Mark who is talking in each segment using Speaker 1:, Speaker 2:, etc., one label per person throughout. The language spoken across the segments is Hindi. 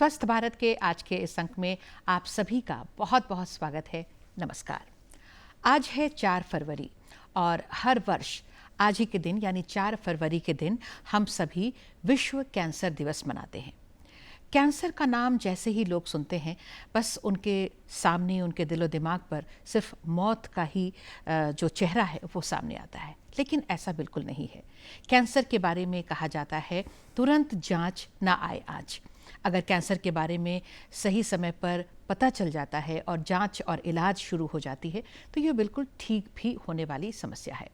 Speaker 1: स्वस्थ भारत के आज के इस अंक में आप सभी का बहुत बहुत स्वागत है। नमस्कार। आज है 4 फरवरी और हर वर्ष आज ही के दिन यानी 4 फरवरी के दिन हम सभी विश्व कैंसर दिवस मनाते हैं। कैंसर का नाम जैसे ही लोग सुनते हैं बस उनके सामने उनके दिलो दिमाग पर सिर्फ मौत का ही जो चेहरा है वो सामने आता है, लेकिन ऐसा बिल्कुल नहीं है। कैंसर के बारे में कहा जाता है तुरंत जांच ना आए आज। अगर कैंसर के बारे में सही समय पर पता चल जाता है और जांच और इलाज शुरू हो जाती है तो ये बिल्कुल ठीक भी होने वाली समस्या है।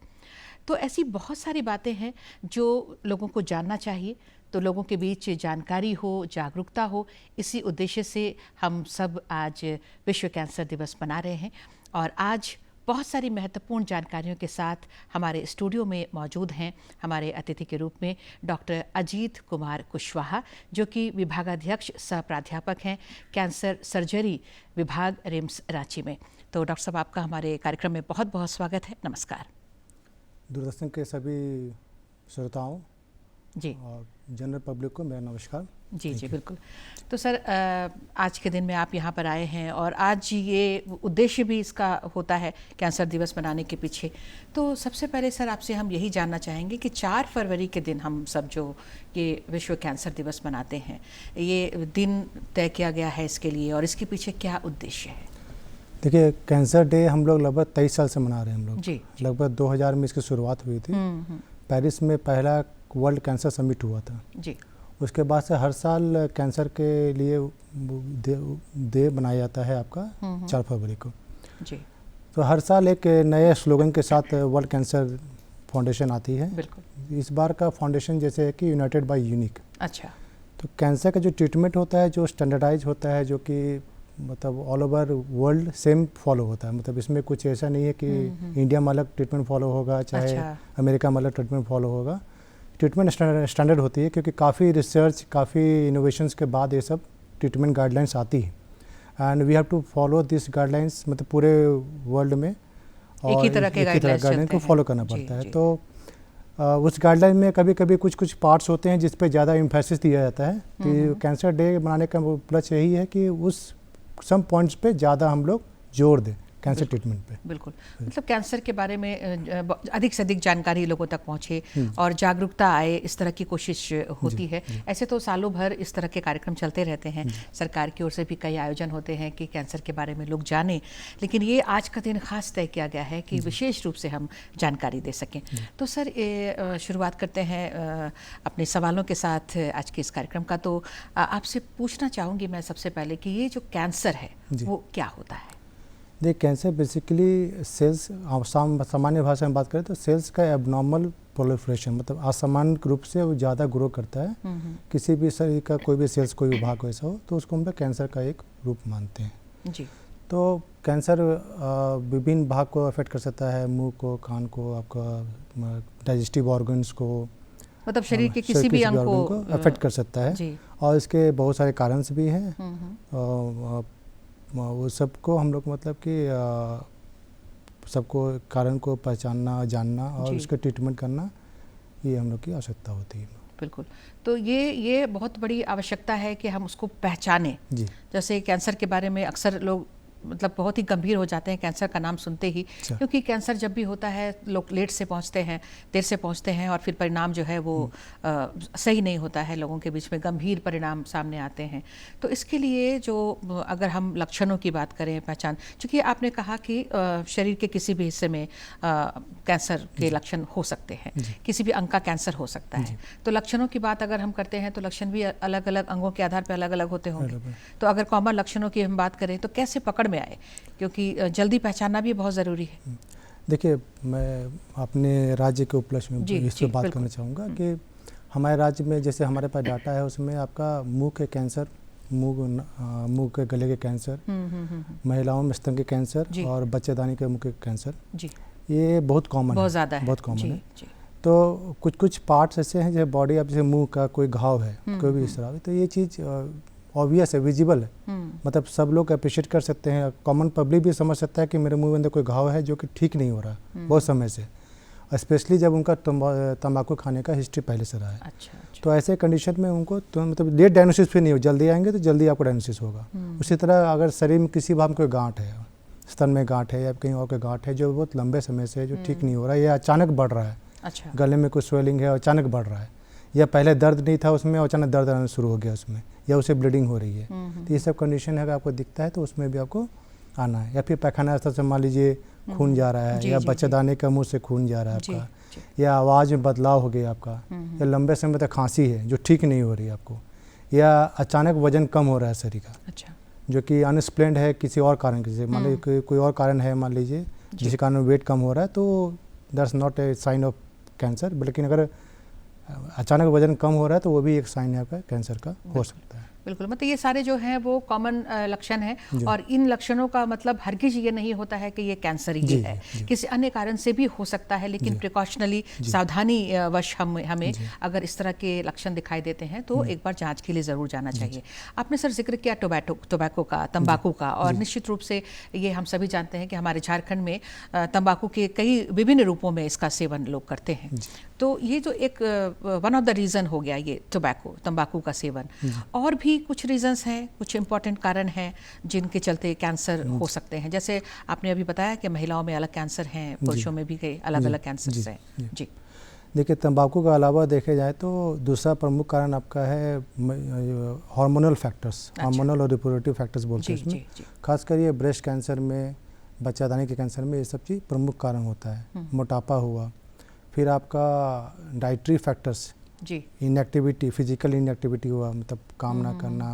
Speaker 1: तो ऐसी बहुत सारी बातें हैं जो लोगों को जानना चाहिए, तो लोगों के बीच जानकारी हो, जागरूकता हो, इसी उद्देश्य से हम सब आज विश्व कैंसर दिवस मना रहे हैं। और आज बहुत सारी महत्वपूर्ण जानकारियों के साथ हमारे स्टूडियो में मौजूद हैं हमारे अतिथि के रूप में डॉक्टर अजीत कुमार कुशवाहा, जो कि विभागाध्यक्ष सह प्राध्यापक हैं कैंसर सर्जरी विभाग रिम्स रांची में। तो डॉक्टर साहब, आपका हमारे कार्यक्रम में बहुत बहुत स्वागत है। नमस्कार।
Speaker 2: दूरदर्शन के सभी श्रोताओं
Speaker 1: जी
Speaker 2: और जनरल पब्लिक को मेरा नमस्कार।
Speaker 1: जी जी बिल्कुल। तो सर, आज के दिन में आप यहाँ पर आए हैं और आज ये उद्देश्य भी इसका होता है कैंसर दिवस मनाने के पीछे। तो सबसे पहले सर आपसे हम यही जानना चाहेंगे कि 4 फरवरी के दिन हम सब जो ये विश्व कैंसर दिवस मनाते हैं, ये दिन तय किया गया है इसके लिए और इसके पीछे क्या उद्देश्य है?
Speaker 2: देखिए, कैंसर डे हम लोग लगभग 23 साल से मना रहे हैं। हम लोग
Speaker 1: जी
Speaker 2: लगभग 2000 में इसकी शुरुआत हुई थी। पेरिस में पहला वर्ल्ड कैंसर समिट हुआ था
Speaker 1: जी।
Speaker 2: उसके बाद से हर साल कैंसर के लिए डे बनाया जाता है आपका 4 फरवरी को
Speaker 1: जी।
Speaker 2: तो हर साल एक नए स्लोगन के साथ वर्ल्ड कैंसर फाउंडेशन आती है।
Speaker 1: बिल्कुल।
Speaker 2: इस बार का फाउंडेशन जैसे है कि यूनाइटेड बाय यूनिक।
Speaker 1: अच्छा।
Speaker 2: तो कैंसर का जो ट्रीटमेंट होता है, जो स्टैंडर्डाइज होता है, जो कि मतलब all over world same follow होता है। मतलब इसमें कुछ ऐसा नहीं है कि इंडिया में अलग ट्रीटमेंट फॉलो होगा, चाहे अमेरिका में अलग ट्रीटमेंट फॉलो होगा। ट्रीटमेंट स्टैंडर्ड होती है क्योंकि काफ़ी रिसर्च, काफ़ी इनोवेशंस के बाद ये सब ट्रीटमेंट गाइडलाइंस आती है and we have to follow this guidelines. मतलब पूरे वर्ल्ड में और
Speaker 1: एक ही तरह के
Speaker 2: गाइडलाइन को फॉलो करना पड़ता है। तो उस गाइडलाइन में कभी कभी कुछ पार्ट्स होते हैं जिस पे ज़्यादा इम्फेसिस दिया जाता है कि कैंसर डे मनाने का उपलक्ष्य यही है कि उस सम पॉइंट्स पे ज़्यादा हम लोग जोर दें कैंसर ट्रीटमेंट पे।
Speaker 1: बिल्कुल। मतलब कैंसर के बारे में अधिक से अधिक जानकारी लोगों तक पहुंचे और जागरूकता आए, इस तरह की कोशिश होती है। ऐसे तो सालों भर इस तरह के कार्यक्रम चलते रहते हैं। सरकार की ओर से भी कई आयोजन होते हैं कि कैंसर के बारे में लोग जानें, लेकिन ये आज का दिन खास तय किया गया है कि विशेष रूप से हम जानकारी दे सकें। तो सर, शुरुआत करते हैं अपने सवालों के साथ आज के इस कार्यक्रम का। तो आपसे पूछना चाहूँगी मैं सबसे पहले कि ये जो कैंसर है वो क्या होता है?
Speaker 2: देखिए, कैंसर बेसिकली सेल्स, सामान्य भाषा में बात करें तो सेल्स का एबनॉर्मल प्रोलिफरेशन, मतलब असामान्य रूप से वो ज़्यादा ग्रो करता है। किसी भी शरीर का कोई भी सेल्स, कोई विभाग ऐसा हो तो उसको हम लोग कैंसर का एक रूप मानते हैं
Speaker 1: जी।
Speaker 2: तो कैंसर विभिन्न भाग को अफेक्ट कर सकता है, मुंह को, कान को, आपका डाइजेस्टिव ऑर्गन्स को, मतलब
Speaker 1: शरीर के किसी भी अंग को
Speaker 2: अफेक्ट कर सकता है। और इसके बहुत सारे कारण भी हैं। वो सबको हम लोग मतलब कि सबको कारण को पहचानना, जानना और उसके ट्रीटमेंट करना, ये हम लोग की आवश्यकता होती है।
Speaker 1: बिल्कुल। तो ये बहुत बड़ी आवश्यकता है कि हम उसको पहचानें। जैसे कैंसर के बारे में अक्सर लोग मतलब बहुत ही गंभीर हो जाते हैं कैंसर का नाम सुनते ही, क्योंकि कैंसर जब भी होता है लोग लेट से पहुंचते हैं, देर से पहुंचते हैं और फिर परिणाम जो है वो सही नहीं होता है, लोगों के बीच में गंभीर परिणाम सामने आते हैं। तो इसके लिए जो अगर हम लक्षणों की बात करें, पहचान, चूँकि आपने कहा कि शरीर के किसी भी हिस्से में कैंसर के लक्षण हो सकते हैं, किसी भी अंग का कैंसर हो सकता है। तो लक्षणों की बात अगर हम करते हैं तो लक्षण भी अलग अलग अंगों के आधार पर अलग अलग होते होंगे। तो अगर कॉमन लक्षणों की हम बात करें तो कैसे पकड़ में आए, क्योंकि जल्दी पहचानना भी बहुत ज़रूरी है।
Speaker 2: देखिए, मैं अपने राज्य के उपलक्ष्य में इस पर बात करना चाहूँगा कि हमारे राज्य में जैसे हमारे पास डाटा है, उसमें आपका मुंह के कैंसर, मुंह के गले के कैंसर, महिलाओं में स्तन के कैंसर और बच्चेदानी के मुंह के कैंसर, ये बहुत कॉमन है, बहुत ज़्यादा है, बहुत कॉमन है। तो कुछ पार्ट्स ऐसे हैं जैसे बॉडी, अब जैसे मुंह का कोई घाव है, कोई भी इस तरह, तो ये चीज़ ऑब्वियस है, विजिबल है। मतलब सब लोग अप्रिशिएट कर सकते हैं, कॉमन पब्लिक भी समझ सकता है कि मेरे मुंह में अंदर कोई घाव है जो कि ठीक नहीं हो रहा बहुत समय से। स्पेशली जब उनका तंबाकू खाने का हिस्ट्री पहले से रहा है।
Speaker 1: अच्छा।
Speaker 2: तो ऐसे कंडीशन में उनको तो मतलब लेट डायग्नोसिस फिर नहीं हो, जल्दी आएंगे तो जल्दी आपको डायग्नोसिस होगा। उसी तरह अगर शरीर में किसी भाग में कोई गांठ है, स्तन में गांठ है या कहीं और कोई गांठ है जो बहुत लंबे समय से जो ठीक नहीं हो रहा है या अचानक बढ़ रहा है,
Speaker 1: अच्छा,
Speaker 2: गले में कोई स्वेलिंग है और अचानक बढ़ रहा है, या पहले दर्द नहीं था उसमें और अचानक दर्द आना शुरू हो गया उसमें, या उसे ब्लीडिंग हो रही है, तो ये सब कंडीशन है अगर आपको दिखता है तो उसमें भी आपको आना है। या फिर पैखाना स्थल से मान लीजिए खून जा रहा है, या बच्चेदानी का मुंह से खून जा रहा है आपका, या आवाज़ में बदलाव हो गया आपका, या लंबे समय तक खांसी है जो ठीक नहीं हो रही है आपको, या अचानक वजन कम हो रहा है शरीर का, अच्छा, जो कि अनएक्सप्लेन्ड है किसी और कारण से, मान लीजिए कोई और कारण है, मान लीजिए जिस कारण वेट कम हो रहा है, तो that's not a sign of cancer. लेकिन अगर अचानक वजन कम हो रहा है तो वो भी एक साइन है आपका कैंसर का हो सकता है।
Speaker 1: बिल्कुल, मतलब ये सारे जो हैं वो कॉमन लक्षण हैं, और इन लक्षणों का मतलब हरगिज ये नहीं होता है कि ये कैंसर ही है, किसी अन्य कारण से भी हो सकता है, लेकिन प्रिकॉशनली सावधानी वश हमें अगर इस तरह के लक्षण दिखाई देते हैं तो एक बार जांच के लिए ज़रूर जाना चाहिए। आपने सर जिक्र किया टोबैको का, तंबाकू का, और निश्चित रूप से ये हम सभी जानते हैं कि हमारे झारखंड में तंबाकू के कई विभिन्न रूपों में इसका सेवन लोग करते हैं। तो ये जो एक वन ऑफ द रीज़न हो गया ये तंबाकू का सेवन, और भी कुछ रीजंस हैं, कुछ इम्पॉर्टेंट कारण हैं जिनके चलते कैंसर हो सकते हैं। जैसे आपने अभी बताया कि महिलाओं में अलग कैंसर हैं, पुरुषों में भी कई अलग अलग कैंसर हैं। जी
Speaker 2: देखिए, तंबाकू के अलावा देखे जाए तो दूसरा प्रमुख कारण आपका है हार्मोनल फैक्टर्स, हार्मोनल और रिप्रोडक्टिव फैक्टर्स बोलते हैं इसमें, खासकर ये ब्रेस्ट कैंसर में, बच्चादानी के कैंसर में ये सब चीज़ प्रमुख कारण होता है। मोटापा हुआ, फिर आपका dietary factors, inactivity, physical inactivity हुआ, मतलब काम ना करना,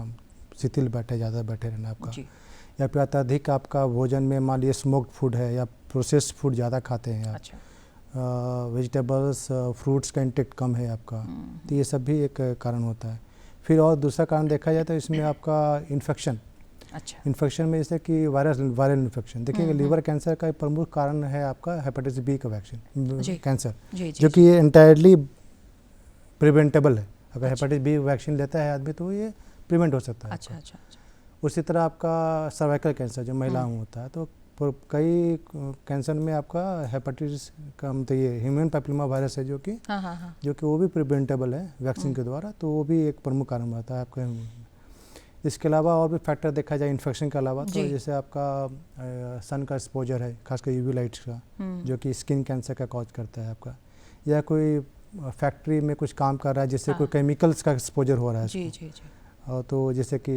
Speaker 2: शिथिल ज़्यादा बैठे रहना आपका, या फिर अत्यधिक आपका भोजन में मान लीजिए स्मोक्ड फूड है या प्रोसेस्ड फूड ज़्यादा खाते हैं आप, वेजिटेबल्स फ्रूट्स का इंटेक कम है आपका, तो ये सब भी एक कारण होता है। फिर और दूसरा कारण देखा जाए तो इसमें आपका इन्फेक्शन, इन्फेक्शन में जैसे कि वायरल इन्फेक्शन, देखिए लीवर कैंसर का एक प्रमुख कारण है आपका हेपेटाइटिस बी का वैक्सीन कैंसर, जो कि ये एंटायरली प्रिवेंटेबल है। अगर हेपेटाइटिस बी वैक्सीन लेता है आदमी तो ये प्रिवेंट हो सकता है। अच्छा। उसी तरह आपका सर्वाइकल कैंसर जो महिलाओं में होता है, तो कई कैंसर में आपका हेपेटाइटिस का मतलब ये ह्यूमन पैपिलोमा वायरस है जो कि वो भी प्रिवेंटेबल है वैक्सीन के द्वारा, तो वो भी एक प्रमुख कारण रहता है आपका। इसके अलावा और भी फैक्टर देखा जाए इन्फेक्शन के अलावा, तो जैसे आपका सन का एक्सपोजर है, खासकर यूवी लाइट्स का, जो कि स्किन कैंसर का कॉज करता है आपका, या कोई फैक्ट्री में कुछ काम कर रहा है जिससे कोई केमिकल्स का एक्सपोजर हो रहा है जी। तो जैसे कि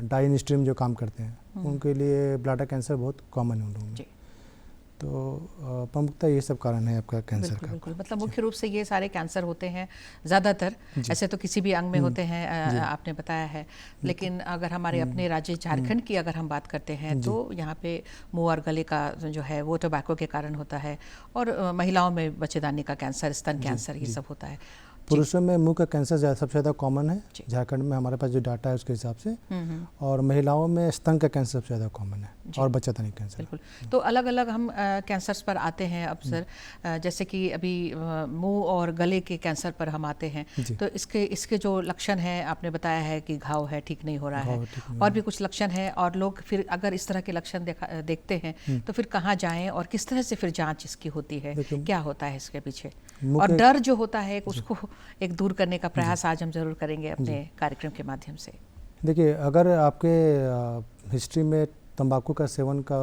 Speaker 2: डाई इंडस्ट्री जो काम करते हैं उनके लिए ब्लैडर कैंसर बहुत कॉमन है उन लोगों में। तो प्रमुखता ये सब कारण है आपका कैंसर का।
Speaker 1: बिल्कुल, मतलब मुख्य रूप से ये सारे कैंसर होते हैं ज़्यादातर, ऐसे तो किसी भी अंग में होते हैं, आपने बताया है, लेकिन अगर हमारे अपने राज्य झारखंड की अगर हम बात करते हैं तो यहाँ पे मुंह और गले का जो है वो टोबैको के कारण होता है, और महिलाओं में बच्चेदानी का कैंसर, स्तन कैंसर, ये सब होता है।
Speaker 2: पुरुषों में मुंह का कैंसर सबसे ज़्यादा कॉमन है झारखंड में, हमारे पास जो डाटा है उसके हिसाब से, और महिलाओं में स्तन का कैंसर सबसे ज़्यादा कॉमन है, और बच्चादानी कैंसर।
Speaker 1: बिल्कुल, तो अलग अलग हम कैंसर्स पर आते हैं अब सर, जैसे कि अभी मुंह और गले के कैंसर पर हम आते हैं, तो इसके जो लक्षण हैं आपने बताया है कि घाव है, ठीक नहीं हो रहा है, और भी कुछ लक्षण हैं, और लोग फिर अगर इस तरह के लक्षण देखते हैं तो फिर कहाँ जाएँ और किस तरह से फिर जाँच इसकी होती है, क्या होता है इसके पीछे, और डर जो होता है उसको एक दूर करने का प्रयास आज हम जरूर करेंगे अपने कार्यक्रम के माध्यम से।
Speaker 2: देखिए, अगर आपके हिस्ट्री में तंबाकू का सेवन का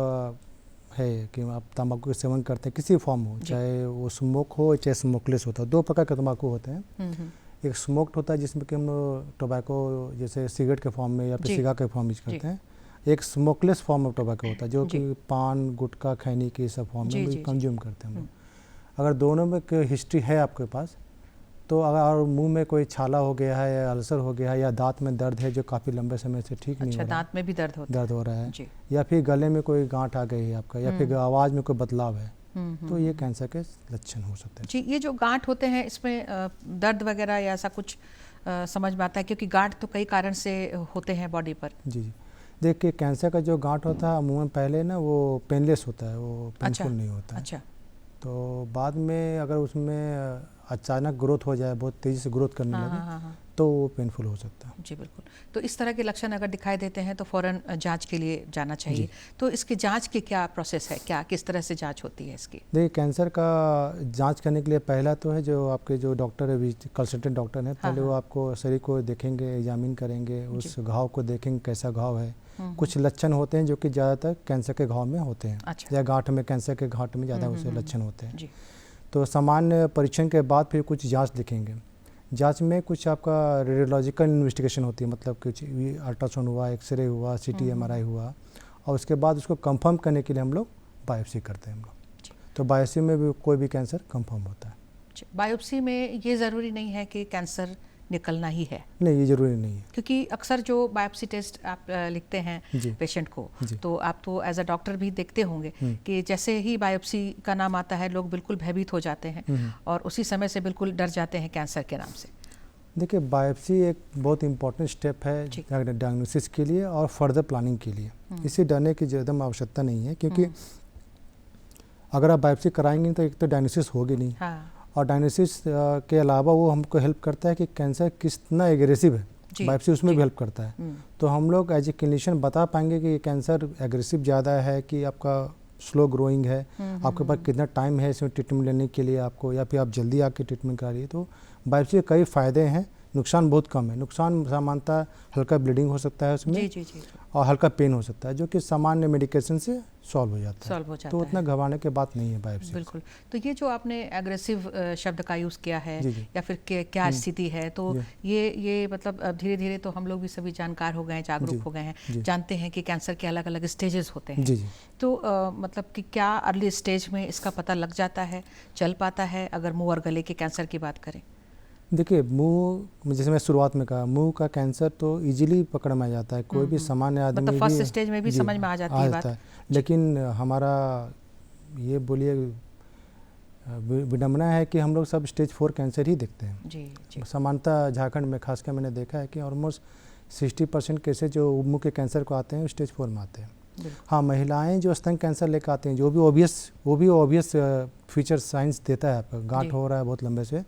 Speaker 2: है कि आप तंबाकू का सेवन करते हैं किसी फॉर्म हो, चाहे वो स्मोक हो चाहे स्मोकलेस होता है, दो प्रकार के तंबाकू होते हैं। एक स्मोक्ड होता है जिसमें कि हम टोबैको जैसे सिगरेट के फॉर्म में या फिर सिगार के फॉर्म यूज करते हैं। एक स्मोकलेस फॉर्म ऑफ टोबैको होता है जो कि पान, गुटखा, खैनी के सब फॉर्म में कंज्यूम करते हैं हम लोग। अगर दोनों में हिस्ट्री है आपके पास, तो अगर मुंह में कोई छाला हो गया है या अल्सर हो गया है या दांत में दर्द है जो काफ़ी लंबे समय से ठीक नहीं हो रहा है,
Speaker 1: दांत में भी दर्द हो रहा है,
Speaker 2: या फिर गले में कोई गांठ आ गई है आपका, या फिर आवाज़ में कोई बदलाव है, तो ये कैंसर के लक्षण हो सकते हैं।
Speaker 1: जी, ये जो गांठ होते हैं इसमें दर्द वगैरह या ऐसा कुछ समझ में आता है, क्योंकि गांठ तो कई कारण से होते हैं बॉडी पर।
Speaker 2: जी, देखिए कैंसर का जो गांठ होता है मुँह में पहले ना वो पेनलेस होता है, वो पेनफुल नहीं होता है। तो बाद में अगर उसमें अचानक ग्रोथ हो जाए, बहुत तेज़ी से ग्रोथ करने लगे, तो वो पेनफुल हो सकता है।
Speaker 1: जी बिल्कुल। तो इस तरह के लक्षण अगर दिखाई देते हैं तो फ़ौरन जांच के लिए जाना चाहिए। तो इसकी जांच की क्या प्रोसेस है, क्या किस तरह से जांच होती है इसकी?
Speaker 2: देखिए, कैंसर का जांच करने के लिए पहला तो है जो आपके जो डॉक्टर है, कंसल्टेंट डॉक्टर हैं, पहले वो आपको शरीर को देखेंगे, एग्जामिन करेंगे, उस घाव को देखेंगे कैसा घाव है। कुछ लक्षण होते हैं जो कि ज़्यादातर कैंसर के घाव में होते हैं।
Speaker 1: अच्छा।
Speaker 2: या गांठ में, कैंसर के गांठ में ज़्यादा उसे लक्षण होते हैं। तो सामान्य परीक्षण के बाद फिर कुछ जाँच दिखेंगे। जांच में कुछ आपका रेडियोलॉजिकल इन्वेस्टिगेशन होती है, मतलब कुछ अल्ट्रासाउंड हुआ, एक्सरे हुआ, CT MRI हुआ, और उसके बाद उसको कंफर्म करने के लिए हम लोग बायोप्सी करते हैं हम लोग। तो बायोप्सी में भी कोई भी कैंसर कंफर्म होता है।
Speaker 1: बायोप्सी में ये ज़रूरी नहीं है कि कैंसर निकलना ही है?
Speaker 2: नहीं, ये ज़रूरी नहीं है,
Speaker 1: क्योंकि अक्सर जो बायोप्सी टेस्ट आप लिखते हैं पेशेंट को, तो आप तो एज अ डॉक्टर भी देखते होंगे कि जैसे ही बायोप्सी का नाम आता है लोग बिल्कुल भयभीत हो जाते हैं और उसी समय से बिल्कुल डर जाते हैं कैंसर के नाम से।
Speaker 2: देखिए, बायोप्सी एक बहुत इंपॉर्टेंट स्टेप है डायग्नोसिस के लिए और फर्दर प्लानिंग के लिए। इसे डरने की एकदम आवश्यकता नहीं है, क्योंकि अगर आप बायोप्सी कराएंगे तो एक तो डायग्नोसिस होगी नहीं, और डायग्नोसिस के अलावा वो हमको हेल्प करता है कि कैंसर कितना एग्रेसिव है, बायोप्सी उसमें भी हेल्प करता है। तो हम लोग एज ए क्लिनिशियन बता पाएंगे कि कैंसर एग्रेसिव ज़्यादा है कि आपका स्लो ग्रोइंग है, आपके पास कितना टाइम है इसमें ट्रीटमेंट लेने के लिए आपको, या फिर आप जल्दी आके ट्रीटमेंट करा रही है। तो बायोप्सी के कई फ़ायदे हैं, नुकसान बहुत कम है। नुकसान सामान्यतः हल्का ब्लीडिंग हो सकता है उसमें, और हल्का पेन हो सकता है, जो कि सामान्य मेडिकेशन से सॉल्व हो जाता है। तो उतना घबराने की बात नहीं है बायोप्सी।
Speaker 1: बिल्कुल। तो ये जो आपने एग्रेसिव शब्द का यूज़ किया है, या फिर क्या स्थिति है, तो ये मतलब धीरे धीरे तो हम लोग भी सभी जानकार हो गए हैं, जागरूक हो गए हैं, जानते हैं कि कैंसर के अलग अलग स्टेजेस होते हैं। तो मतलब कि क्या अर्ली स्टेज में इसका पता लग जाता है, चल पाता है, अगर मुंह और गले के कैंसर की बात करें?
Speaker 2: देखिए, मुंह, जैसे मैं शुरुआत में कहा, मुंह का कैंसर तो इजीली पकड़ में आ जाता है, कोई भी सामान्य आदमी
Speaker 1: मतलब फर्स्ट स्टेज में भी समझ में आ जाती है बात।
Speaker 2: लेकिन हमारा ये बोलिए विडम्बना है कि हम लोग सब स्टेज 4 कैंसर ही देखते हैं। सामान्यतः झारखंड में खासकर मैंने देखा है कि ऑलमोस्ट 60% केसेज जो मुंह के कैंसर को आते हैं स्टेज 4 में आते हैं। हाँ, महिलाएं जो स्तन कैंसर लेकर आते हैं, जो भी ऑब्वियस फीचर साइंस देता है, आपका गांठ हो रहा है बहुत लंबे से,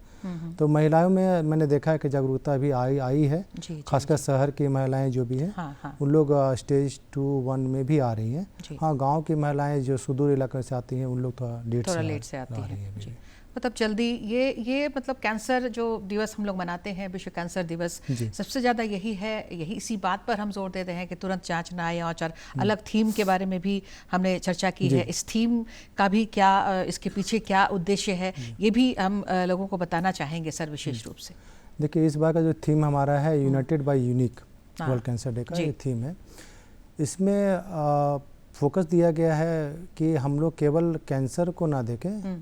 Speaker 2: तो महिलाओं में मैंने देखा है कि जागरूकता भी आई है, खासकर शहर की महिलाएं जो भी हैं, उन लोग स्टेज 2, 1 में भी आ रही हैं। हाँ, गांव की महिलाएं जो सुदूर इलाके से आती हैं, उन लोग थोड़ा लेट से आती हैं।
Speaker 1: मतलब जल्दी ये मतलब कैंसर जो दिवस हम लोग मनाते हैं, विश्व कैंसर दिवस, सबसे ज़्यादा यही इसी बात पर हम जोर देते हैं कि तुरंत जांच ना या और अलग थीम के बारे में भी हमने चर्चा की है। इस थीम का भी क्या, इसके पीछे क्या उद्देश्य है, ये भी हम लोगों को बताना चाहेंगे सर विशेष रूप से।
Speaker 2: देखिए, इस बार का जो थीम हमारा है united by unique, world cancer day का ये थीम है। इसमें फोकस दिया गया है कि हम लोग केवल कैंसर को ना देखें,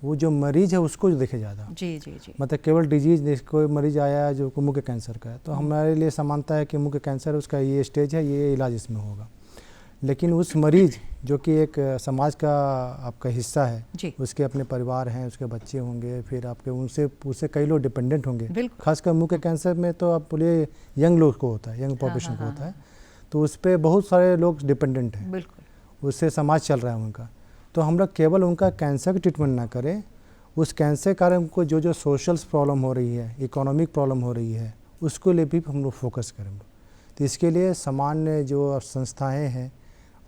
Speaker 2: वो जो मरीज है उसको जो देखे ज़्यादा। मतलब केवल डिजीज, कोई मरीज आया जो मुंह के कैंसर का है, तो हमारे लिए समानता है कि मुंह के कैंसर उसका ये स्टेज है, ये इलाज इसमें होगा। लेकिन उस मरीज जो कि एक समाज का आपका हिस्सा है, उसके अपने परिवार हैं, उसके बच्चे होंगे, फिर आपके उससे कई लोग डिपेंडेंट होंगे। खासकर मुंह के कैंसर में तो आप बोलिए यंग लोग को होता है, यंग पॉपुलेशन को होता है, तो उस पर बहुत सारे लोग डिपेंडेंट हैं, उससे समाज चल रहा है उनका। तो हम लोग केवल उनका कैंसर की ट्रीटमेंट ना करें, उस कैंसर के कारण उनको जो सोशल प्रॉब्लम हो रही है, इकोनॉमिक प्रॉब्लम हो रही है, उसको लिए भी हम लोग फोकस करें। तो इसके लिए सामान्य जो संस्थाएं हैं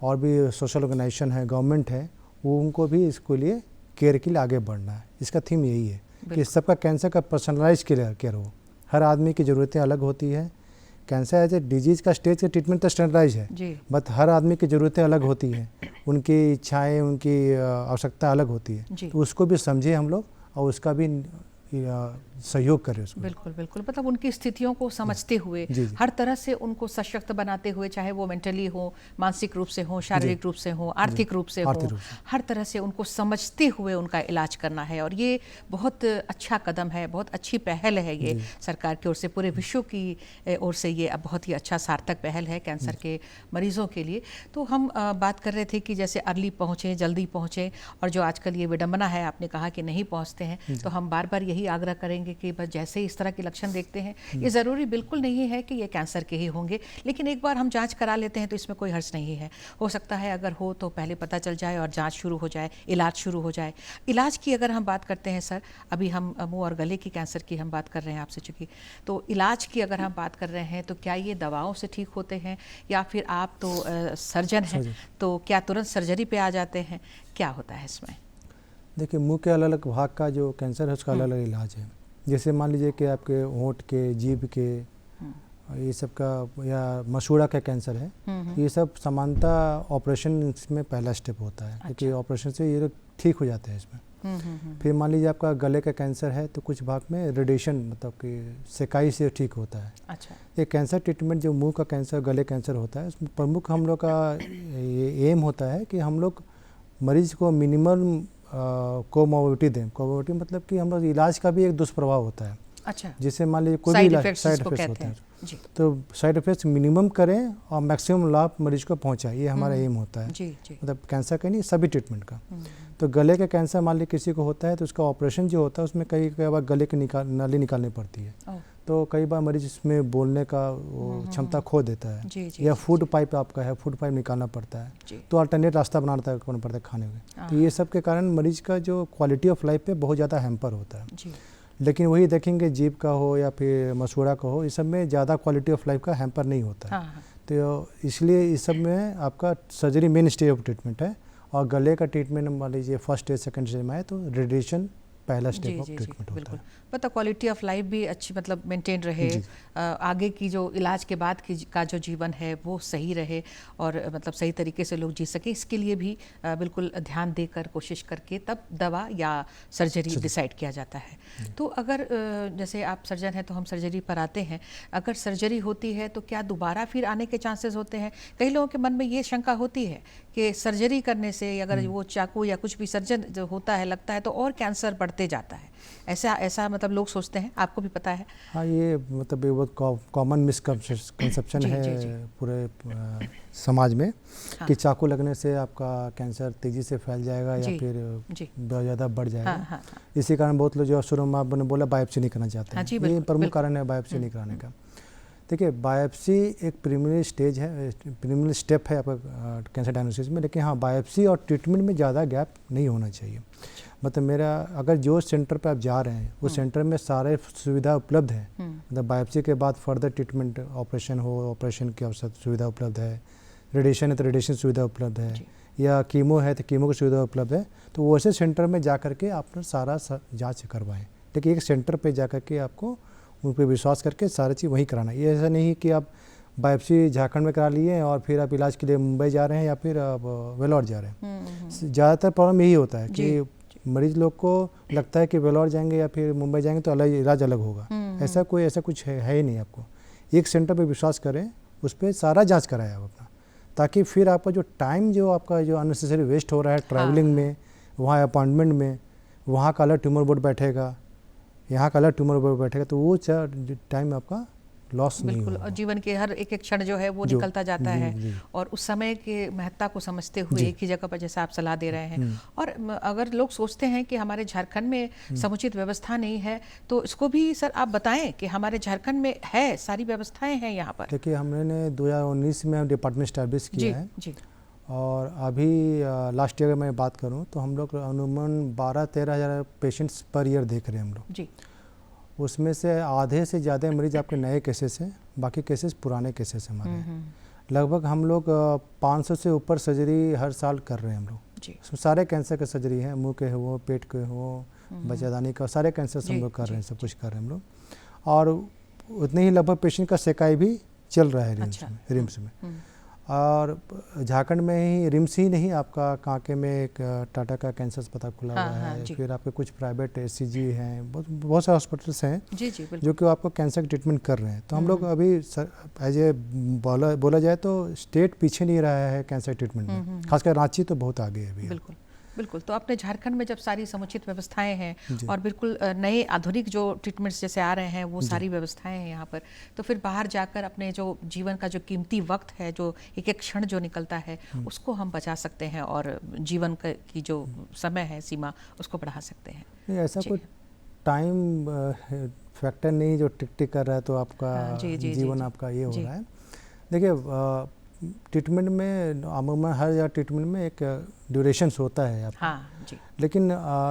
Speaker 2: और भी सोशल ऑर्गेनाइजेशन है, गवर्नमेंट है, वो उनको भी इसके लिए केयर के लिए आगे बढ़ना है। इसका थीम यही है कि सबका कैंसर का पर्सनलाइज केयर हो। हर आदमी की ज़रूरतें अलग होती है। कैंसर एज ए डिजीज़ का स्टेज का ट्रीटमेंट तो स्टैंडर्डाइज है, बट हर आदमी की ज़रूरतें अलग होती हैं, उनकी इच्छाएं, उनकी आवश्यकता अलग होती है, तो उसको भी समझे हम लोग और उसका भी सहयोग करें उसको।
Speaker 1: बिल्कुल बिल्कुल, मतलब उनकी स्थितियों को समझते हुए, हर तरह से उनको सशक्त बनाते हुए, चाहे वो मेंटली हो, मानसिक रूप से हो, शारीरिक रूप से हो, आर्थिक रूप से हो, हर तरह से उनको समझते हुए उनका इलाज करना है। और ये बहुत अच्छा कदम है, बहुत अच्छी पहल है ये सरकार की ओर से, पूरे विश्व की ओर से ये बहुत ही अच्छा सार्थक पहल है कैंसर के मरीजों के लिए। तो हम बात कर रहे थे कि जैसे अर्ली पहुँचें, जल्दी पहुँचें, और जो आजकल ये विडंबना है, आपने कहा कि नहीं पहुँचते हैं, तो हम बार बार यही आग्रह करेंगे जाएंगे कि बस जैसे ही इस तरह के लक्षण देखते हैं, ये ज़रूरी बिल्कुल नहीं है कि ये कैंसर के ही होंगे, लेकिन एक बार हम जांच करा लेते हैं तो इसमें कोई हर्ज नहीं है। हो सकता है अगर हो तो पहले पता चल जाए और जांच शुरू हो जाए, इलाज शुरू हो जाए। इलाज की अगर हम बात करते हैं सर, अभी हम मुंह और गले की कैंसर की हम बात कर रहे हैं आपसे चूँकि, तो इलाज की अगर हम बात कर रहे हैं तो क्या ये दवाओं से ठीक होते हैं, या फिर आप तो सर्जन हैं तो क्या तुरंत सर्जरी पे आ जाते हैं, क्या होता है इसमें?
Speaker 2: देखिए, मुंह के अलग अलग भाग का जो कैंसर है उसका अलग अलग इलाज है। जैसे मान लीजिए कि आपके होंठ के, जीभ के, ये सब का, या मसूड़ा का कैंसर है, ये सब समानता ऑपरेशन इसमें पहला स्टेप होता है। क्योंकि ऑपरेशन से ये लोग ठीक हो जाते हैं इसमें। फिर मान लीजिए आपका गले का कैंसर है तो कुछ भाग में रेडिएशन, मतलब कि सेकाई से ठीक होता है। अच्छा। ये कैंसर ट्रीटमेंट जो मुंह का कैंसर, गले कैंसर होता है, उसमें प्रमुख हम लोग का ये एम होता है कि हम लोग मरीज को मिनिमम कोमोबिलिटी दें। कोमोबिलिटी मतलब कि हम लोग इलाज का भी एक दुष्प्रभाव होता है। अच्छा। जिससे मान लीजिए कोई भी साइड इफेक्ट्स होते हैं तो साइड इफेक्ट्स मिनिमम करें और मैक्सिमम लाभ मरीज को पहुंचाए, ये हमारा एम होता है। मतलब कैंसर का नहीं, सभी ट्रीटमेंट का। तो गले का कैंसर मान लीजिए किसी को होता है तो उसका ऑपरेशन जो होता है उसमें कई बार गले की नाली निकालनी पड़ती है। तो कई बार मरीज इसमें बोलने का वो क्षमता खो देता है। या फूड पाइप आपका है, फूड पाइप निकालना पड़ता है, तो अल्टरनेट रास्ता बनाना पड़ता है खाने में। तो ये सब के कारण मरीज का जो क्वालिटी ऑफ लाइफ पे बहुत ज़्यादा हैम्पर होता है। लेकिन वही देखेंगे जीभ का हो या फिर मसूड़ा का हो, इस सब में ज़्यादा क्वालिटी ऑफ लाइफ का हैम्पर नहीं होता है। तो इसलिए इस सब में आपका surgery main stage of treatment है। और गले का ट्रीटमेंट मान लीजिए फर्स्ट स्टेज, सेकंड स्टेज में है तो रेडिएशन पहला स्टेप ऑफ ट्रीटमेंट होता है।
Speaker 1: मतलब क्वालिटी ऑफ लाइफ भी अच्छी, मतलब मेंटेन रहे, आगे की जो इलाज के बाद का जो जीवन है वो सही रहे और मतलब सही तरीके से लोग जी सके, इसके लिए भी बिल्कुल ध्यान देकर कोशिश करके तब दवा या सर्जरी डिसाइड किया जाता है। तो अगर जैसे आप सर्जन हैं तो हम सर्जरी पर आते हैं, अगर सर्जरी होती है तो क्या दोबारा फिर आने के चांसेस होते हैं? कई लोगों के मन में ये शंका होती है कि सर्जरी करने से अगर वो चाकू या कुछ भी सर्जन जो होता है लगता है तो और कैंसर बढ़ते जाता है, ऐसा मतलब लोग सोचते हैं, आपको भी पता है?
Speaker 2: हाँ, ये मतलब ये बहुत कॉमन मिसकंसेप्शन है पूरे समाज में। कि चाकू लगने से आपका कैंसर तेजी से फैल जाएगा या फिर बहुत ज़्यादा बढ़ जाएगा। इसी कारण बहुत लोग जो शुरू में आपने बोला बायोप्सी नहीं करना चाहते हैं। ये प्रमुख कारण है बायोप्सी नहीं कराने का। देखिए, बायोप्सी एक प्रीलिमिनरी स्टेज है, प्रीलिमिनरी स्टेप है आपका कैंसर डायग्नोसिस में। लेकिन हाँ, बायोप्सी और ट्रीटमेंट में ज़्यादा गैप नहीं होना चाहिए। मतलब मेरा अगर जो सेंटर पे आप जा रहे हैं उस सेंटर में सारे सुविधा उपलब्ध है। मतलब बायोप्सी के बाद फर्दर ट्रीटमेंट, ऑपरेशन हो, ऑपरेशन की अवसर सुविधा उपलब्ध है, रेडिएशन है तो रेडिएशन सुविधा उपलब्ध है, या कीमो है तो कीमो की सुविधा उपलब्ध है। तो वैसे सेंटर में जा करके आप सारा जाँच करवाएँ। लेकिन एक सेंटर पर जा करके आपको उन पर विश्वास करके सारी चीज़ वहीं कराना। ये ऐसा नहीं कि आप बायोप्सी झारखंड में करा लिए और फिर आप इलाज के लिए मुंबई जा रहे हैं या फिर आप वेलोर जा रहे हैं। ज़्यादातर प्रॉब्लम यही होता है कि मरीज लोग को लगता है कि वेलोर जाएंगे या फिर मुंबई जाएंगे तो अलग इलाज अलग होगा। ऐसा कुछ है ही नहीं। आपको एक सेंटर पे विश्वास करें, उस पर सारा जांच कराएं आप अपना, ताकि फिर आपका जो टाइम जो आपका जो अननेसेसरी वेस्ट हो रहा है ट्रैवलिंग में, वहाँ अपॉइंटमेंट में, वहाँ का अलग ट्यूमर बोर्ड बैठेगा, यहाँ का अलग ट्यूमर बोर्ड बैठेगा, तो वो टाइम आपका लॉस नहीं होगा।
Speaker 1: और जीवन के हर एक क्षण जो है वो निकलता जाता है। और उस समय के महत्ता को समझते हुए एक ही जगह पर जैसा आप सलाह दे रहे हैं। और अगर लोग सोचते हैं कि हमारे झारखंड में समुचित व्यवस्था नहीं है, तो इसको भी सर आप बताएं कि हमारे झारखंड में है, सारी व्यवस्थाएं हैं यहाँ पर।
Speaker 2: देखिए, हमने 2019 में डिपार्टमेंट स्टैब्लिश किया है। और अभी लास्ट ईयर मैं बात करूँ तो हम लोग अनुमान 12-13 हज़ार पेशेंट्स पर ईयर देख रहे हैं हम लोग। उसमें से आधे से ज़्यादा मरीज आपके नए केसेस हैं, बाकी केसेस पुराने केसेस हमारे हैं। लगभग हम लोग 500 से ऊपर सर्जरी हर साल कर रहे हैं हम लोग। उसमें सारे कैंसर के सर्जरी हैं, मुंह के हो, पेट के हो, बच्चेदानी का, सारे कैंसर हम लोग कर रहे हैं, सब कुछ कर रहे हैं हम लोग। और उतने ही लगभग पेशेंट का सेकाई भी चल रहा है रिम्स में। और झारखंड में ही रिम्स ही नहीं, आपका कांके में एक टाटा का कैंसर अस्पताल खुला हुआ है। फिर आपके कुछ प्राइवेट एससीजी हैं, बहुत सारे हॉस्पिटल्स हैं जो कि आपको कैंसर की ट्रीटमेंट कर रहे हैं। तो हम लोग अभी एज ए बोला जाए तो स्टेट पीछे नहीं रहा है कैंसर ट्रीटमेंट में, खासकर रांची तो बहुत आगे है अभी।
Speaker 1: बिल्कुल। तो अपने झारखंड में जब सारी समुचित व्यवस्थाएं हैं और बिल्कुल नए आधुनिक जो ट्रीटमेंट्स जैसे आ रहे हैं वो सारी व्यवस्थाएं हैं यहाँ पर, तो फिर बाहर जाकर अपने जो जीवन का जो कीमती वक्त है, जो एक एक क्षण जो निकलता है, उसको हम बचा सकते हैं और जीवन की जो समय है सीमा उसको बढ़ा सकते हैं।
Speaker 2: ऐसा कोई टाइम फैक्टर नहीं जो टिक टिक कर रहा है तो आपका जीवन आपका ये हो रहा है। देखिए ट्रीटमेंट में अमूमन हर या ट्रीटमेंट में एक ड्यूरेशंस होता है आपका।
Speaker 1: हाँ जी।
Speaker 2: लेकिन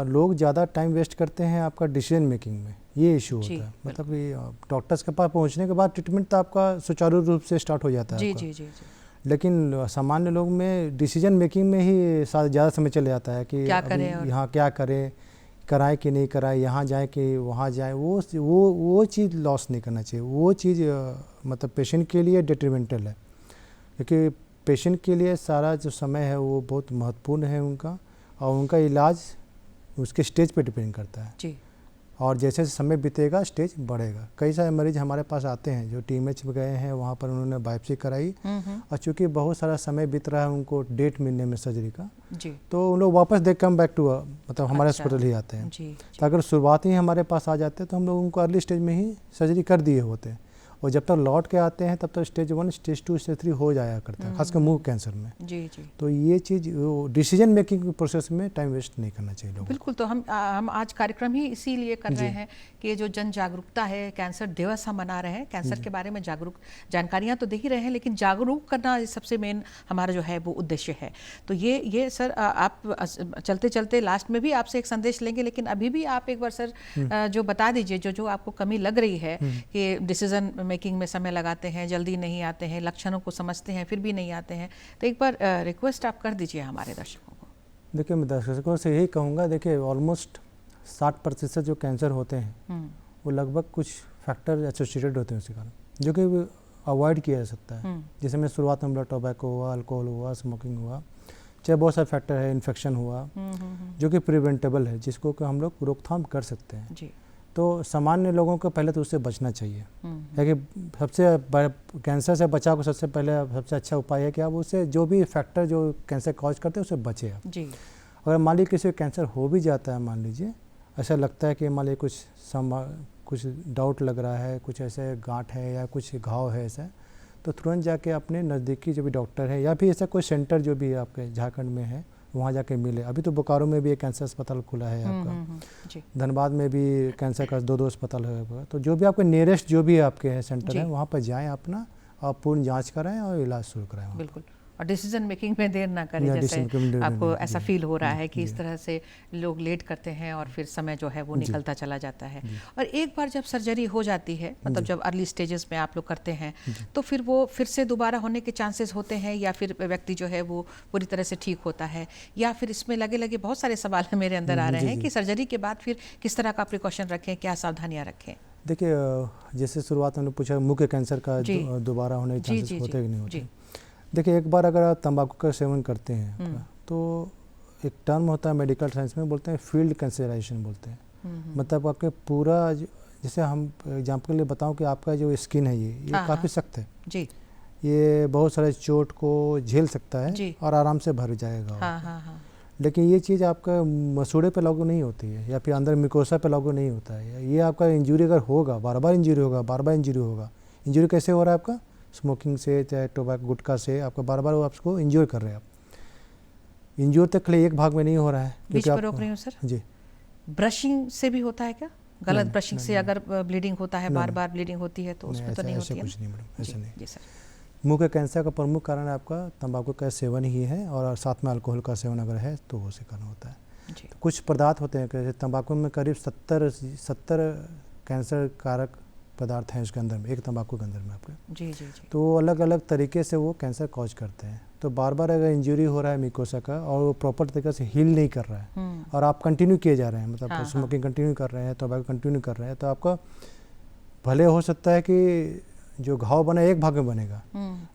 Speaker 2: लोग ज़्यादा टाइम वेस्ट करते हैं आपका डिसीजन मेकिंग में, ये इशू होता है। मतलब कि डॉक्टर्स के पास पहुंचने के बाद ट्रीटमेंट तो आपका सुचारू रूप से स्टार्ट हो जाता है
Speaker 1: जी
Speaker 2: आपका।
Speaker 1: जी जी जी।
Speaker 2: लेकिन सामान्य लोग में डिसीजन मेकिंग में ही ज़्यादा समय चले जाता है कि
Speaker 1: क्या करें और
Speaker 2: यहाँ क्या करें, कराएं कि नहीं कराएं, यहाँ जाएं कि वहाँ जाएं। वो चीज़ लॉस नहीं करना चाहिए। वो चीज़ मतलब पेशेंट के लिए डिट्रीमेंटल है, क्योंकि पेशेंट के लिए सारा जो समय है वो बहुत महत्वपूर्ण है उनका, और उनका इलाज उसके स्टेज पे डिपेंड करता है
Speaker 1: जी।
Speaker 2: और जैसे समय बीतेगा स्टेज बढ़ेगा। कई सारे मरीज हमारे पास आते हैं जो TMH में गए हैं, वहाँ पर उन्होंने बायोप्सी कराई और चूँकि बहुत सारा समय बीत रहा है उनको डेट मिलने में सर्जरी का
Speaker 1: जी,
Speaker 2: तो उन लोग वापस दे कम बैक टू मतलब हमारे
Speaker 1: अच्छा,
Speaker 2: हॉस्पिटल ही आते हैं।
Speaker 1: जी,
Speaker 2: तो अगर शुरुआत ही हमारे पास आ जाते तो हम लोग उनको अर्ली स्टेज में ही सर्जरी कर दिए होते हैं, और जब तक लौट के आते हैं तब तक स्टेज 1 स्टेज 2 स्टेज 3 हो जाया करता है, खासकर मुंह कैंसर में।
Speaker 1: जी जी।
Speaker 2: तो ये चीज़ डिसीजन मेकिंग प्रोसेस में टाइम वेस्ट नहीं करना चाहिए लोगों को।
Speaker 1: बिल्कुल। तो हम आज कार्यक्रम ही इसीलिए कर रहे हैं कि जो जन जागरूकता है, कैंसर दिवस हम मना रहे हैं, कैंसर के बारे में जानकारियां तो दे ही रहे हैं, लेकिन जागरूक करना सबसे मेन हमारा जो है वो उद्देश्य है। तो ये सर आप चलते चलते लास्ट में भी आपसे एक संदेश लेंगे, लेकिन अभी भी आप एक बार सर जो बता दीजिए जो आपको कमी लग रही है कि डिसीजन मेकिंग में समय लगाते हैं, जल्दी नहीं आते हैं, लक्षणों को समझते हैं फिर भी नहीं आते हैं, तो एक बार रिक्वेस्ट आप कर दीजिए हमारे दर्शकों को।
Speaker 2: देखिए मैं दर्शकों से यही कहूँगा, देखिए ऑलमोस्ट 60% जो कैंसर होते हैं वो लगभग कुछ फैक्टर एसोसिएटेड होते हैं उसके कारण, जो कि अवॉइड किया जा सकता है। जैसे मैं शुरुआत में टोबैको हुआ, अल्कोहल हुआ, स्मोकिंग हुआ, चाहे बहुत सारे फैक्टर है, इन्फेक्शन हुआ जो कि प्रिवेंटेबल है, जिसको कि हम लोग रोकथाम कर सकते हैं जी। तो सामान्य लोगों को पहले तो उससे बचना चाहिए, क्योंकि सबसे कैंसर से बचाव को सबसे अच्छा उपाय है कि आप उससे जो भी फैक्टर जो कैंसर कॉज करते हैं उससे बचे आप जी। अगर मान लीजिए किसी को कैंसर हो भी जाता है, मान लीजिए ऐसा लगता है कि मान लीजिए कुछ डाउट लग रहा है, कुछ ऐसे गांठ है या कुछ घाव है ऐसा, तो तुरंत जाके अपने नज़दीकी जो भी डॉक्टर है या फिर ऐसा कोई सेंटर जो भी आपके झारखंड में है वहाँ जाके मिले। अभी तो बोकारो में भी एक कैंसर अस्पताल खुला है आपका, धनबाद में भी कैंसर का 2 अस्पताल है। तो जो भी आपके नियरेस्ट जो भी आपके हैं सेंटर है वहाँ पर जाएं, अपना आप पूर्ण जांच कराएं और इलाज शुरू कराएं। बिल्कुल।
Speaker 1: और डिसीजन मेकिंग में देर ना करें, जैसे आपको ऐसा फील हो रहा है कि इस तरह से लोग लेट करते हैं और फिर समय जो है वो निकलता चला जाता है। और एक बार जब सर्जरी हो जाती है, मतलब जब अर्ली स्टेजेस में आप लोग करते हैं, तो फिर वो फिर से दोबारा होने के चांसेस होते हैं, या फिर व्यक्ति जो है वो पूरी तरह से ठीक होता है, या फिर इसमें लगे बहुत सारे सवाल मेरे अंदर आ रहे हैं कि सर्जरी के बाद फिर किस तरह का प्रिकॉशन रखें, क्या सावधानियाँ रखें।
Speaker 2: देखिए जैसे शुरुआत में पूछा मुंह के कैंसर का दोबारा होने के चांसेस होते कि नहीं होते। देखिए एक बार अगर आप तंबाकू का सेवन करते हैं तो एक टर्म होता है मेडिकल साइंस में, बोलते हैं फील्ड कैंसराइजेशन बोलते हैं। मतलब आपके पूरा जैसे हम एग्जांपल के लिए बताऊं कि आपका जो स्किन है ये काफ़ी सख्त है जी, ये बहुत सारे चोट को झेल सकता है और आराम से भर जाएगा। लेकिन ये चीज़ आपका मसूड़े पे लागू नहीं होती है या फिर अंदर मिकोसा पे लागू नहीं होता है। ये आपका इंजरी अगर होगा, बार बार इंजरी होगा। इंजरी कैसे हो रहा है आपका? स्मोकिंग से, चाहे टोबैको गुटखा से, आपको बार बार वो आपको इंजोर कर रहे हैं। आप इंजोर तक एक भाग में नहीं हो रहा है।
Speaker 1: बीच में रोक रही हूँ सर जी। ब्रशिंग से भी होता है क्या? गलत ब्रशिंग से अगर ब्लीडिंग होता है, बार बार ब्लीडिंग होती है, तो उसमें तो नहीं होती है?
Speaker 2: कुछ नहीं मैडम, ऐसा नहीं।
Speaker 1: जी सर।
Speaker 2: मुंह के कैंसर का प्रमुख कारण आपका तंबाकू का सेवन ही है, और साथ में अल्कोहल का सेवन अगर है तो वो से कारण होता है। तो कुछ पदार्थ होते हैं, जैसे तंबाकू में करीब 70 कैंसर कारक पदार्थ हैं उसके अंदर में, एक तंबाकू के अंदर में आपके जी। तो अलग अलग तरीके से वो कैंसर कॉज करते हैं। तो बार बार अगर इंजरी हो रहा है मिकोसा का और वो प्रॉपर तरीके से हील नहीं कर रहा है और आप कंटिन्यू किए जा रहे हैं, मतलब स्मोकिंग कंटिन्यू कर रहे हैं, टोबैको कंटिन्यू कर रहे हैं, तो आपका भले हो सकता है कि जो घाव बना एक भाग में बनेगा,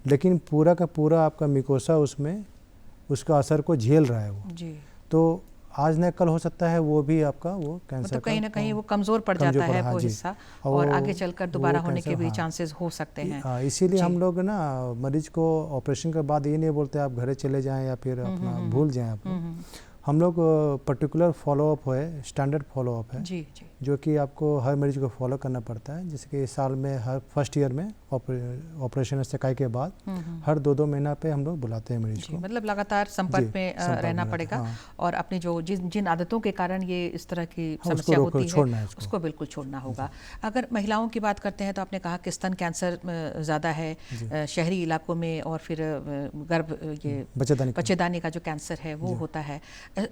Speaker 2: लेकिन पूरा का पूरा आपका मिकोसा उसमें उसका असर को झेल रहा है वो जी। तो आज न कल हो सकता है वो भी आपका वो कैंसर
Speaker 1: कहीं ना कहीं वो कमज़ोर पड़ जाता है वो हिस्सा, और आगे चलकर दोबारा होने के भी चांसेस हो सकते हैं।
Speaker 2: इसीलिए हम लोग ना मरीज को ऑपरेशन के बाद ये नहीं बोलते आप घरे चले जाएं या फिर अपना भूल जाएं आपको। हम लोग पर्टिकुलर फॉलोअप है, स्टैंडर्ड फॉलोअप है जी, जो कि आपको हर मरीज को फॉलो करना पड़ता है। जैसे कि साल में हर फर्स्ट ईयर में ऑपरेशन सेकाई के बाद हर 2-2 महीना पे हम लोग बुलाते हैं मरीज को।
Speaker 1: मतलब लगातार संपर्क में रहना पड़ेगा।
Speaker 2: हाँ।
Speaker 1: और अपनी जो जिन आदतों के कारण ये इस तरह की समस्या होती है उसको बिल्कुल छोड़ना होगा। अगर महिलाओं की बात करते हैं तो आपने कहा कि स्तन कैंसर ज़्यादा है शहरी इलाकों में, और फिर गर्भ ये बच्चेदानी का जो कैंसर है वो होता है।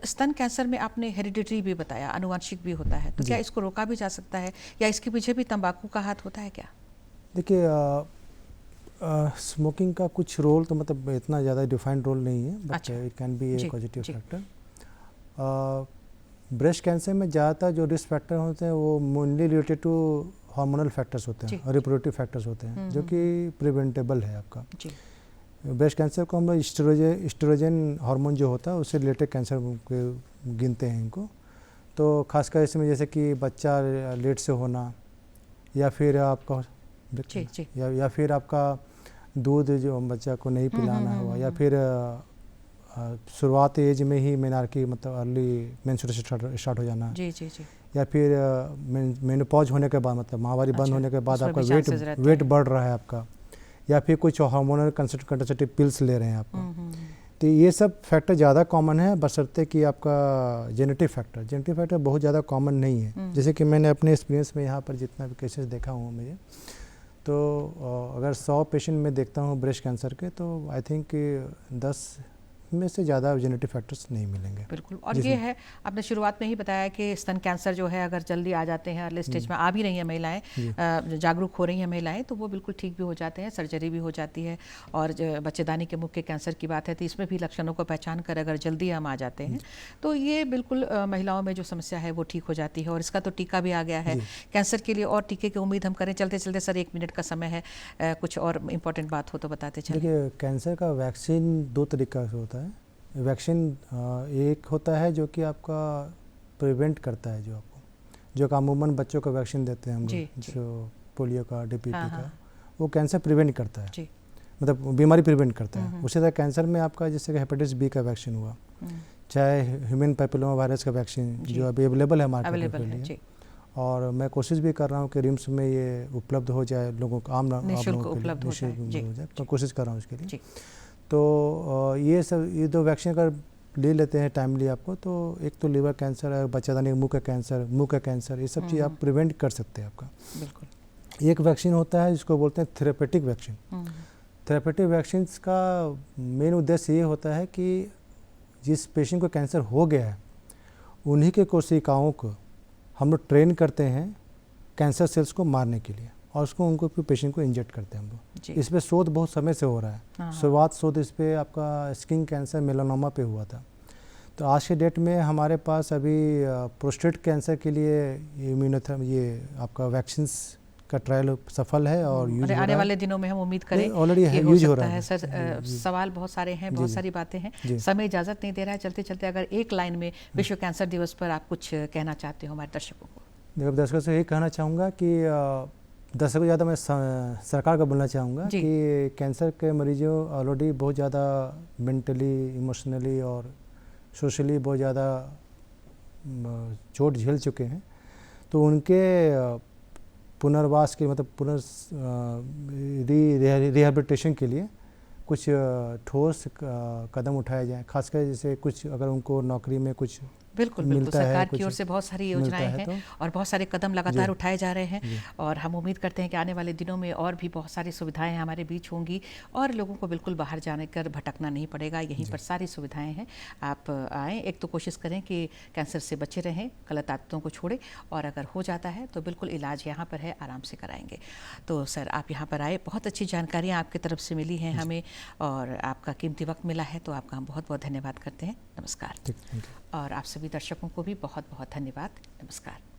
Speaker 1: स्तन कैंसर में आपने हेरिडिटरी भी बताया, आनुवंशिक भी होता है, तो क्या इसको रोका भी जा सकता है या इसके पीछे भी तंबाकू का हाथ होता है क्या?
Speaker 2: देखिए स्मोकिंग का कुछ रोल तो मतलब इतना ज़्यादा डिफाइंड रोल नहीं है, but it can be a positive factor. Breast cancer में ज़्यादातर जो रिस्क फैक्टर होते हैं वो mainly related to hormonal factors होते हैं और रिप्रोडक्टिव फैक्टर्स होते हैं जो कि प्रिवेंटेबल है आपका। ब्रेस्ट कैंसर को हम लोग एस्ट्रोजन हार्मोन जो होता है उससे रिलेटेड कैंसर गिनते हैं इनको। तो खासकर इसमें जैसे कि बच्चा लेट से होना, या फिर आपका या फिर आपका दूध जो बच्चा को नहीं पिलाना हुआ, या फिर शुरुआती एज में ही मेनार्की मतलब अर्ली मेंस्ट्रुएशन स्टार्ट हो जाना, या फिर मेनोपॉज होने के बाद मतलब माहवारी बंद होने के बाद आपका वेट बढ़ रहा है आपका, या फिर कुछ हार्मोनल कंट्रासेप्टिव पिल्स ले रहे हैं आपको। तो ये सब फैक्टर ज़्यादा कॉमन है, बशर्ते कि आपका जेनेटिक फैक्टर बहुत ज़्यादा कॉमन नहीं है। जैसे कि मैंने अपने एक्सपीरियंस में यहाँ पर जितना भी केसेस देखा हूँ मुझे, तो अगर 100 पेशेंट में देखता हूँ ब्रेस्ट कैंसर के, तो आई थिंक 10 में से ज़्यादा जेनेटिक फैक्टर्स नहीं मिलेंगे।
Speaker 1: बिल्कुल। और ये है, आपने शुरुआत में ही बताया कि स्तन कैंसर जो है अगर जल्दी आ जाते हैं, अर्ली स्टेज में आ भी रही हैं महिलाएं, जागरूक हो रही हैं महिलाएं, तो वो बिल्कुल ठीक भी हो जाते हैं, सर्जरी भी हो जाती है। और बच्चेदानी के मुख के कैंसर की बात है तो इसमें भी लक्षणों को पहचान कर अगर जल्दी हम आ जाते हैं तो ये बिल्कुल महिलाओं में जो समस्या है वो ठीक हो जाती है। और इसका तो टीका भी आ गया है कैंसर के लिए, और टीके की उम्मीद हम करें। चलते चलते सर 1 मिनट का समय है, कुछ और इम्पोर्टेंट बात हो तो बताते चलिए।
Speaker 2: देखिए कैंसर का वैक्सीन 2 तरीका से होता है। वैक्सीन एक होता है जो कि आपका प्रिवेंट करता है, जो कि अमूमन बच्चों को वैक्सीन देते हैं हम लोग, जो पोलियो का, डीपीटी का, वो कैंसर प्रिवेंट करता है, मतलब बीमारी प्रिवेंट करता है। उसी तरह कैंसर में आपका जैसे कि हेपेटाइटिस बी का वैक्सीन हुआ, चाहे ह्यूमन पैपिलोमा वायरस का वैक्सीन जो अभी अवेलेबल है मार्केट के लिए, और मैं कोशिश भी कर रहा हूँ कि रिम्स में ये उपलब्ध हो जाए लोगों को, आम लोगों के लिए निःशुल्क हो जाए, तो कोशिश कर रहा हूँ उसके लिए। तो ये 2 वैक्सीन अगर ले लेते हैं टाइमली आपको, तो एक तो लिवर कैंसर है, बच्चेदानी मुंह का कैंसर, ये सब चीज़ आप प्रिवेंट कर सकते हैं आपका। बिल्कुल। एक वैक्सीन होता है जिसको बोलते हैं थेरेपेटिक वैक्सीन। थेरेपेटिक वैक्सीन का मेन उद्देश्य ये होता है कि जिस पेशेंट को कैंसर हो गया है उन्हीं के कोशिकाओं को हम लोग ट्रेन करते हैं कैंसर सेल्स को मारने के लिए, और उसको उनको फिर पेशेंट को इंजेक्ट करते हैं हम लोग। इस पे शोध बहुत समय से हो रहा है। शुरुआत शोध इस पे आपका स्किन कैंसर मेलानोमा पे हुआ था। तो आज के डेट में हमारे पास अभी प्रोस्टेट कैंसर के लिए ये आपका वैक्सीन्स का ट्रायल सफल है और यूज
Speaker 1: आने वाले दिनों में हम उम्मीद करें
Speaker 2: ऑलरेडी यूज हो रहा है।
Speaker 1: सर सवाल बहुत सारे हैं, बहुत सारी बातें हैं, समय इजाज़त नहीं दे रहा है। चलते चलते अगर एक लाइन में विश्व कैंसर दिवस पर आप कुछ कहना चाहते हो हमारे दर्शकों को?
Speaker 2: देखो, दर्शकों से यही कहना चाहूँगा कि दर्शकों ज़्यादा मैं सरकार को बोलना चाहूँगा कि कैंसर के मरीजों ऑलरेडी बहुत ज़्यादा मेंटली, इमोशनली और सोशली बहुत ज़्यादा चोट झेल चुके हैं। तो उनके पुनर्वास के मतलब रिहैबिलिटेशन के लिए कुछ ठोस कदम उठाए जाएं, खासकर जैसे कुछ अगर उनको नौकरी में कुछ
Speaker 1: बिल्कुल सरकार की ओर से बहुत सारी योजनाएं हैं और बहुत सारे कदम लगातार उठाए जा रहे हैं। और हम उम्मीद करते हैं कि आने वाले दिनों में और भी बहुत सारी सुविधाएं हमारे बीच होंगी और लोगों को बिल्कुल बाहर जाने कर भटकना नहीं पड़ेगा। यहीं पर सारी सुविधाएं हैं, आप आएँ। एक तो कोशिश करें कि कैंसर से बचे रहें, गलत आदतों को छोड़ें, और अगर हो जाता है तो बिल्कुल इलाज यहाँ पर है, आराम से कराएंगे। तो सर आप यहाँ पर आए, बहुत अच्छी जानकारियाँ आपकी तरफ से मिली हैं हमें, और आपका कीमती वक्त मिला है, तो आपका हम बहुत बहुत धन्यवाद करते हैं। नमस्कार। और आप सभी दर्शकों को भी बहुत बहुत धन्यवाद। नमस्कार।